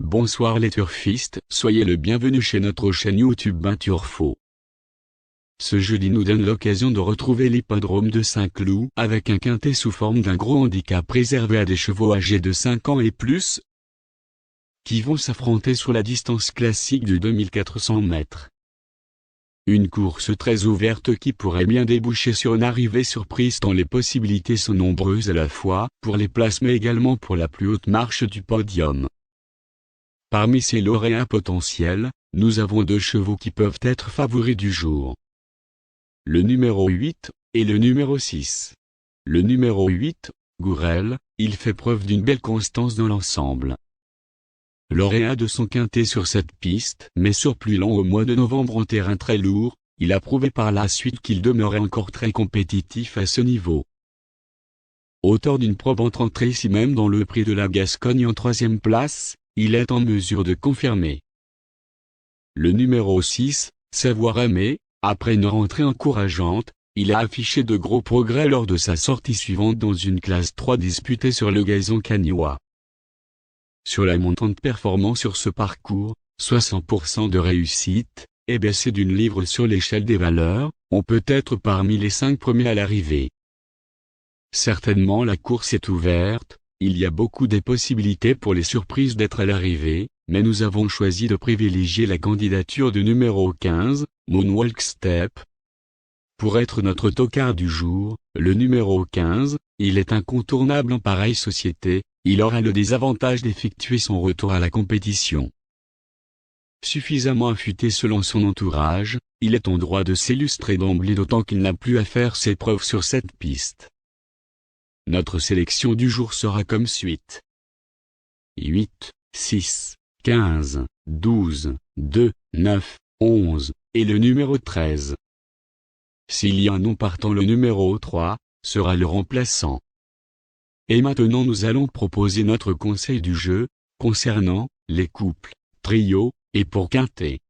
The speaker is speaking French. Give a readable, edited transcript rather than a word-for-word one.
Bonsoir les turfistes, soyez le bienvenu chez notre chaîne YouTube Ben Turfo. Ce jeudi nous donne l'occasion de retrouver l'hippodrome de Saint-Cloud avec un quintet sous forme d'un gros handicap réservé à des chevaux âgés de 5 ans et plus, qui vont s'affronter sur la distance classique de 2400 mètres. Une course très ouverte qui pourrait bien déboucher sur une arrivée surprise tant les possibilités sont nombreuses à la fois pour les places mais également pour la plus haute marche du podium. Parmi ces lauréats potentiels, nous avons deux chevaux qui peuvent être favoris du jour. Le numéro 8 et le numéro 6. Le numéro 8, Gourel, il fait preuve d'une belle constance dans l'ensemble. Lauréat de son quintet sur cette piste, mais sur plus lent au mois de novembre en terrain très lourd, il a prouvé par la suite qu'il demeurait encore très compétitif à ce niveau. Auteur d'une probante entrée ici même dans le prix de la Gascogne en 3e place, il est en mesure de confirmer. Le numéro 6, Savoir Aimer, après une rentrée encourageante, il a affiché de gros progrès lors de sa sortie suivante dans une classe 3 disputée sur le gazon cagnois. Sur la montante performance sur ce parcours, 60% de réussite, et baissé d'une livre sur l'échelle des valeurs, on peut être parmi les 5 premiers à l'arrivée. Certainement la course est ouverte, il y a beaucoup de possibilités pour les surprises d'être à l'arrivée, mais nous avons choisi de privilégier la candidature du numéro 15, Moonwalk Step. Pour être notre tocard du jour, le numéro 15, il est incontournable en pareille société, il aura le désavantage d'effectuer son retour à la compétition. Suffisamment affûté selon son entourage, il est en droit de s'illustrer d'emblée d'autant qu'il n'a plus à faire ses preuves sur cette piste. Notre sélection du jour sera comme suite. 8, 6, 15, 12, 2, 9, 11, et le numéro 13. S'il y a un non partant, le numéro 3, sera le remplaçant. Et maintenant nous allons proposer notre conseil du jeu, concernant les couples, trios, et pour quintet.